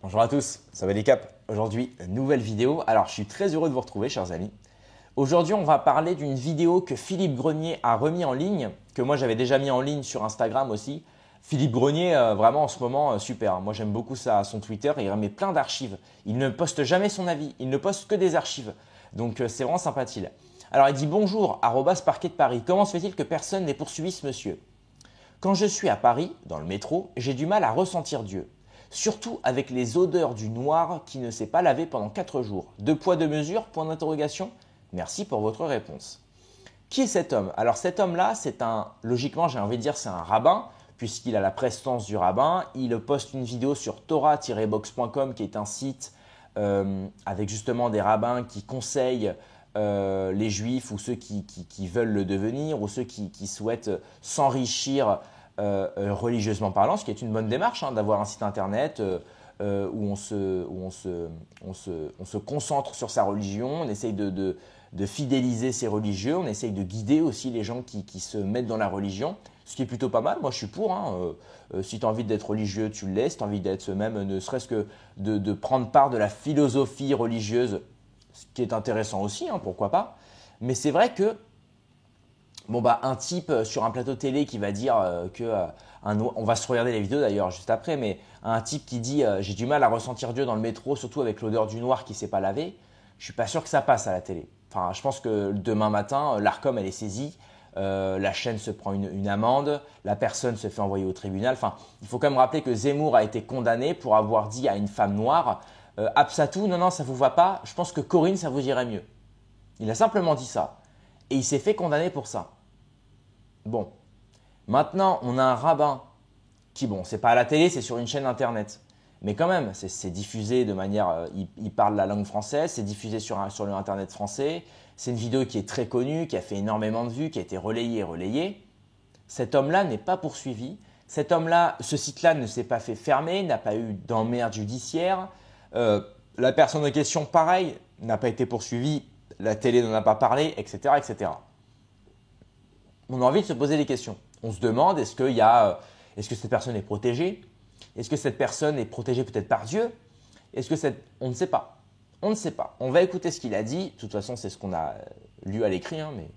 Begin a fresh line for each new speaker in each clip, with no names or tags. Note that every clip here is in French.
Bonjour à tous, ça va les caps. Aujourd'hui, nouvelle vidéo. Alors, je suis très heureux de vous retrouver, chers amis. Aujourd'hui, on va parler d'une vidéo que Philippe Grenier a remis en ligne, que moi j'avais déjà mis en ligne sur Instagram aussi. Philippe Grenier, vraiment en ce moment, super. Moi, j'aime beaucoup ça, son Twitter. Il remet plein d'archives. Il ne poste jamais son avis. Il ne poste que des archives. Donc, c'est vraiment sympathique. Alors, il dit bonjour, @parquet de Paris. Comment se fait-il que personne n'ait poursuivi ce monsieur? Quand je suis à Paris, dans le métro, j'ai du mal à ressentir Dieu. Surtout avec les odeurs du noir qui ne s'est pas lavé pendant 4 jours. Deux poids, deux mesures, point d'interrogation. Merci pour votre réponse. Qui est cet homme? Alors cet homme-là, logiquement j'ai envie de dire c'est un rabbin, puisqu'il a la prestance du rabbin. Il poste une vidéo sur torah-box.com qui est un site avec justement des rabbins qui conseillent les juifs ou ceux qui veulent le devenir ou ceux qui souhaitent s'enrichir religieusement parlant, ce qui est une bonne démarche d'avoir un site internet où on se concentre sur sa religion, on essaye de fidéliser ses religieux, on essaye de guider aussi les gens qui se mettent dans la religion, ce qui est plutôt pas mal. Moi, je suis pour. Si tu as envie d'être religieux, tu le laisses. Si tu as envie d'être même, ne serait-ce que de prendre part de la philosophie religieuse, ce qui est intéressant aussi, pourquoi pas. Mais c'est vrai que un type sur un plateau télé qui va dire on va se regarder les vidéos d'ailleurs juste après, mais un type qui dit j'ai du mal à ressentir Dieu dans le métro, surtout avec l'odeur du noir qui ne s'est pas lavé, je suis pas sûr que ça passe à la télé. Enfin, je pense que demain matin, l'Arcom elle est saisie, la chaîne se prend une amende, la personne se fait envoyer au tribunal. Enfin, il faut quand même rappeler que Zemmour a été condamné pour avoir dit à une femme noire Absatou, non, ça vous va pas, je pense que Corinne, ça vous irait mieux. Il a simplement dit ça. Et il s'est fait condamner pour ça. Bon, maintenant, on a un rabbin qui, bon, c'est pas à la télé, c'est sur une chaîne internet. Mais quand même, c'est diffusé de manière. Il parle la langue française, c'est diffusé sur le internet français. C'est une vidéo qui est très connue, qui a fait énormément de vues, qui a été relayée et relayée. Cet homme-là n'est pas poursuivi. Cet homme-là, ce site-là ne s'est pas fait fermer, n'a pas eu d'emmerde judiciaire. La personne en question, pareil, n'a pas été poursuivie. La télé n'en a pas parlé, etc., etc. On a envie de se poser des questions. On se demande, est-ce que cette personne est protégée? Est-ce que cette personne est protégée peut-être par Dieu? On ne sait pas. On ne sait pas. On va écouter ce qu'il a dit. De toute façon, c'est ce qu'on a lu à l'écrit. Mais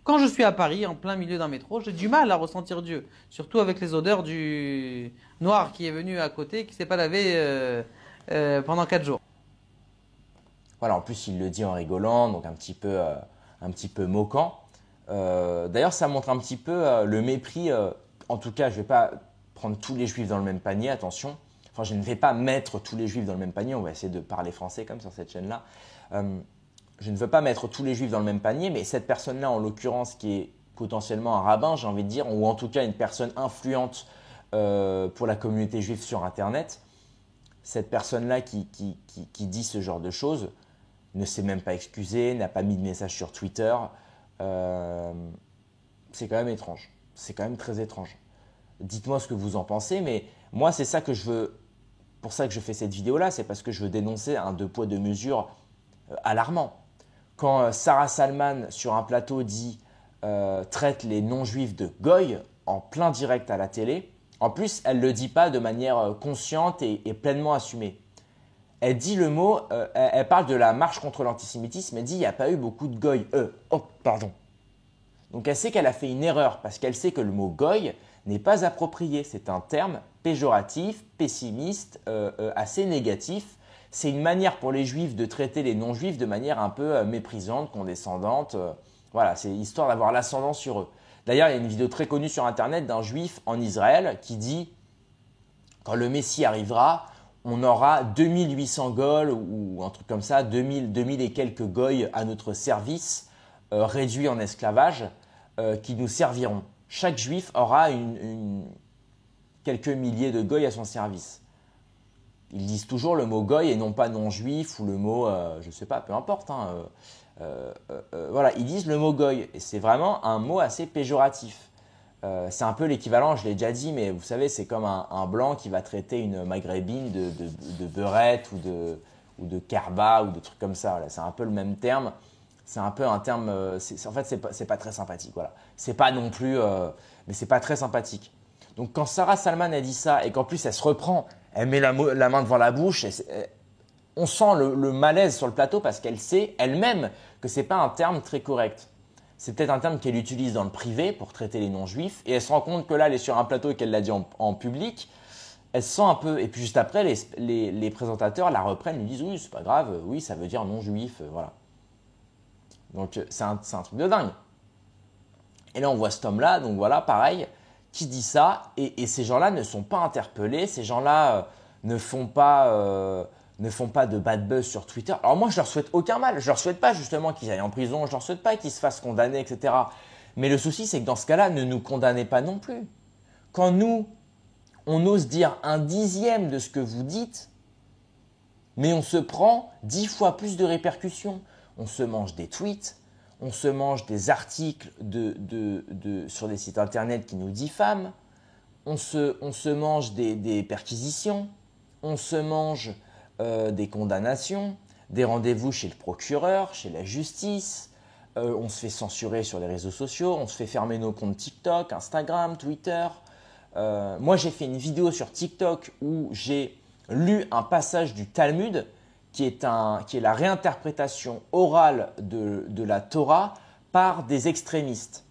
Quand je suis à Paris, en plein milieu d'un métro, j'ai du mal à ressentir Dieu. Surtout avec les odeurs du noir qui est venu à côté, qui s'est pas lavé pendant 4 jours.
voilà, en plus, il le dit en rigolant, donc un petit peu moquant. D'ailleurs, ça montre un petit peu le mépris. En tout cas, je ne vais pas prendre tous les juifs dans le même panier, attention. Enfin, je ne vais pas mettre tous les juifs dans le même panier. On va essayer de parler français comme sur cette chaîne-là. Je ne veux pas mettre tous les juifs dans le même panier, mais cette personne-là, en l'occurrence, qui est potentiellement un rabbin, j'ai envie de dire, ou en tout cas une personne influente pour la communauté juive sur Internet, cette personne-là qui dit ce genre de choses ne s'est même pas excusée, n'a pas mis de message sur Twitter. Euh, c'est quand même étrange. C'est quand même très étrange. Dites-moi ce que vous en pensez, mais moi, c'est ça que je veux. Pour ça que je fais cette vidéo-là, c'est parce que je veux dénoncer un deux poids deux mesures alarmant. Quand Sarah Salman sur un plateau dit traite les non-juifs de goy en plein direct à la télé, en plus, elle ne le dit pas de manière consciente et pleinement assumée. Elle dit le mot, elle parle de la marche contre l'antisémitisme, elle dit il n'y a pas eu beaucoup de goy. Oh, pardon. Donc elle sait qu'elle a fait une erreur parce qu'elle sait que le mot goy n'est pas approprié. C'est un terme péjoratif, pessimiste, assez négatif. C'est une manière pour les juifs de traiter les non-juifs de manière un peu méprisante, condescendante. Voilà, c'est histoire d'avoir l'ascendant sur eux. D'ailleurs, il y a une vidéo très connue sur Internet d'un juif en Israël qui dit quand le Messie arrivera, on aura 2800 gols ou un truc comme ça, 2000 et quelques goy à notre service, réduits en esclavage, qui nous serviront. Chaque juif aura quelques milliers de goy à son service. Ils disent toujours le mot goy et non pas non-juif ou le mot, je ne sais pas, peu importe. Voilà, ils disent le mot goy et c'est vraiment un mot assez péjoratif. C'est un peu l'équivalent, je l'ai déjà dit, mais vous savez, c'est comme un blanc qui va traiter une maghrébine de beurette ou de kerba ou de trucs comme ça. Voilà, c'est un peu le même terme. C'est un peu un terme. En fait, c'est pas très sympathique. Voilà. C'est pas non plus. Mais c'est pas très sympathique. Donc, quand Sarah Salman a dit ça et qu'en plus elle se reprend Elle met la main devant la bouche. On sent le malaise sur le plateau parce qu'elle sait elle-même que ce n'est pas un terme très correct. C'est peut-être un terme qu'elle utilise dans le privé pour traiter les non-juifs. Et elle se rend compte que là, elle est sur un plateau et qu'elle l'a dit en public. Elle se sent un peu… Et puis juste après, les présentateurs la reprennent, lui disent « Oui, c'est pas grave, oui, ça veut dire non-juif. Voilà. » Donc, c'est un truc de dingue. Et là, on voit cet homme-là, donc voilà, pareil, qui dit ça. Et ces gens-là ne sont pas interpellés. Ces gens-là ne font pas de bad buzz sur Twitter. Alors moi, je leur souhaite aucun mal. Je leur souhaite pas justement qu'ils aillent en prison. Je leur souhaite pas qu'ils se fassent condamner, etc. Mais le souci, c'est que dans ce cas-là, ne nous condamnez pas non plus. Quand nous, on ose dire un dixième de ce que vous dites, mais on se prend 10 fois plus de répercussions. On se mange des tweets, on se mange des articles sur des sites internet qui nous diffament, on se mange des perquisitions, on se mange des condamnations, des rendez-vous chez le procureur, chez la justice, on se fait censurer sur les réseaux sociaux, on se fait fermer nos comptes TikTok, Instagram, Twitter. Moi, j'ai fait une vidéo sur TikTok où j'ai lu un passage du Talmud qui est la réinterprétation orale de la Torah par des extrémistes.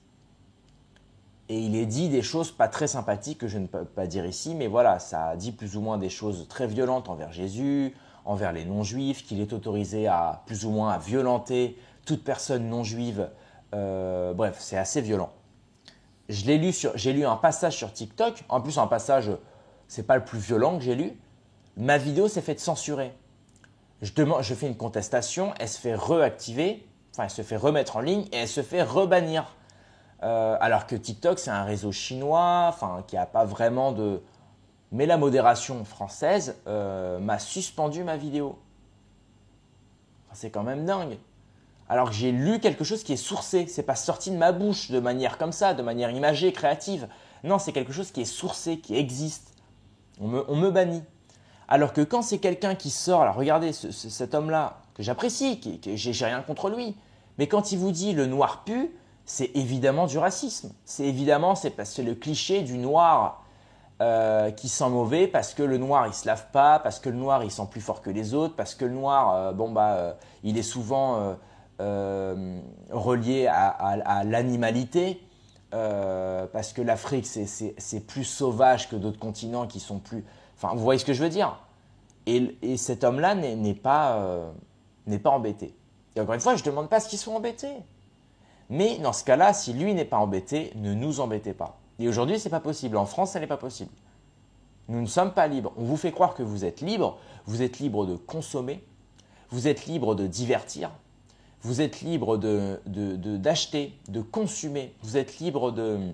Et il est dit des choses pas très sympathiques que je ne peux pas dire ici, mais voilà, ça dit plus ou moins des choses très violentes envers Jésus, envers les non-juifs, qu'il est autorisé à plus ou moins à violenter toute personne non-juive. Bref, c'est assez violent. J'ai lu un passage sur TikTok, en plus un passage, c'est pas le plus violent que j'ai lu. Ma vidéo s'est faite censurer. Je fais une contestation, elle se fait reactiver, enfin elle se fait remettre en ligne et elle se fait rebannir. Alors que TikTok, c'est un réseau chinois, enfin qui n'a pas vraiment de… Mais la modération française m'a suspendu ma vidéo. Enfin, c'est quand même dingue. Alors que j'ai lu quelque chose qui est sourcé, c'est pas sorti de ma bouche de manière comme ça, de manière imagée, créative. Non, c'est quelque chose qui est sourcé, qui existe. On me bannit. Alors que quand c'est quelqu'un qui sort, alors regardez cet homme-là, que j'apprécie, j'ai rien contre lui, mais quand il vous dit le noir pue, c'est évidemment du racisme. C'est le cliché du noir qui sent mauvais parce que le noir il se lave pas, parce que le noir il sent plus fort que les autres, parce que le noir, il est souvent relié à l'animalité. Parce que l'Afrique, c'est plus sauvage que d'autres continents qui sont plus… Enfin, vous voyez ce que je veux dire? Et cet homme-là n'est pas embêté. Et encore une fois, je ne demande pas ce qu'ils soient embêtés. Mais dans ce cas-là, si lui n'est pas embêté, ne nous embêtez pas. Et aujourd'hui, ce n'est pas possible. En France, ça n'est pas possible. Nous ne sommes pas libres. On vous fait croire que vous êtes libre. Vous êtes libre de consommer. Vous êtes libre de divertir. Vous êtes libre d'acheter, de consommer. Vous êtes libre de…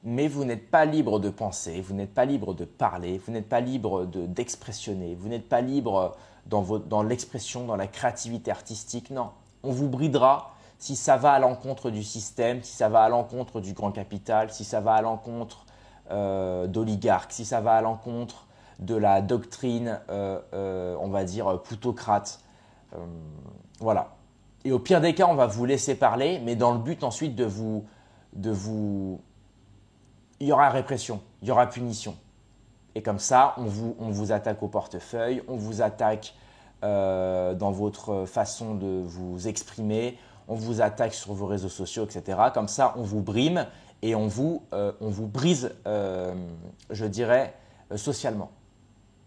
Mais vous n'êtes pas libre de penser, vous n'êtes pas libre de parler, vous n'êtes pas libre d'expressionner, vous n'êtes pas libre dans l'expression, dans la créativité artistique. Non, on vous bridera si ça va à l'encontre du système, si ça va à l'encontre du grand capital, si ça va à l'encontre d'oligarques, si ça va à l'encontre de la doctrine, on va dire, plutocrate. Voilà. Et au pire des cas, on va vous laisser parler, mais dans le but ensuite de vous… Il y aura répression, il y aura punition. Et comme ça, on vous attaque au portefeuille, on vous attaque dans votre façon de vous exprimer, on vous attaque sur vos réseaux sociaux, etc. Comme ça, on vous brime et on vous brise, je dirais, socialement,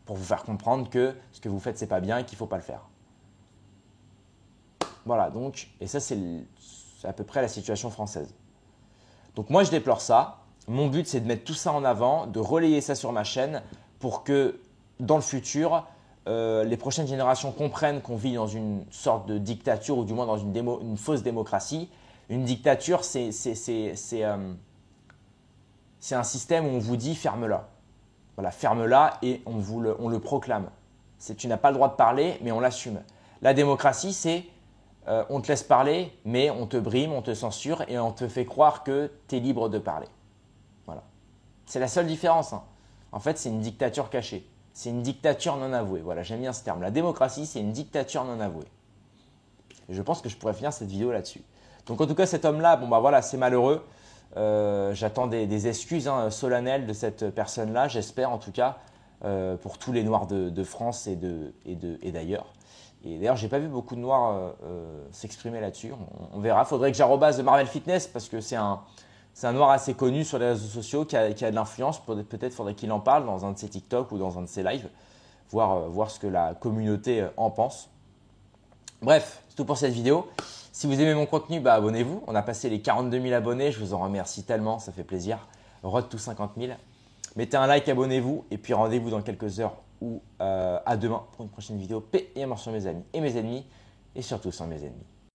pour vous faire comprendre que ce que vous faites, c'est pas bien et qu'il ne faut pas le faire. Voilà, donc, et ça, c'est à peu près la situation française. Donc moi, je déplore ça. Mon but, c'est de mettre tout ça en avant, de relayer ça sur ma chaîne pour que dans le futur, les prochaines générations comprennent qu'on vit dans une sorte de dictature ou du moins dans une fausse démocratie. Une dictature, c'est un système où on vous dit ferme-la. Voilà, ferme-la et on le proclame. Tu n'as pas le droit de parler, mais on l'assume. La démocratie, c'est on te laisse parler, mais on te brime, on te censure et on te fait croire que tu es libre de parler. Voilà. C'est la seule différence. Hein. En fait, c'est une dictature cachée. C'est une dictature non avouée. Voilà, j'aime bien ce terme. La démocratie, c'est une dictature non avouée. Et je pense que je pourrais finir cette vidéo là-dessus. Donc en tout cas, cet homme-là, bon bah voilà, c'est malheureux. J'attends des excuses solennelles de cette personne-là, j'espère en tout cas, pour tous les Noirs de France et d'ailleurs. Et d'ailleurs, j'ai pas vu beaucoup de Noirs s'exprimer là-dessus. On verra. Faudrait que j'arrobase Marvel Fitness parce que c'est un Noir assez connu sur les réseaux sociaux qui a de l'influence. Peut-être faudrait qu'il en parle dans un de ses TikTok ou dans un de ses lives, voir ce que la communauté en pense. Bref, c'est tout pour cette vidéo. Si vous aimez mon contenu, abonnez-vous. On a passé les 42 000 abonnés. Je vous en remercie tellement, ça fait plaisir. Road to 50 000. Mettez un like, abonnez-vous. Et puis rendez-vous dans quelques heures ou à demain pour une prochaine vidéo. Paix et amour sur mes amis et mes ennemis. Et surtout sans mes ennemis.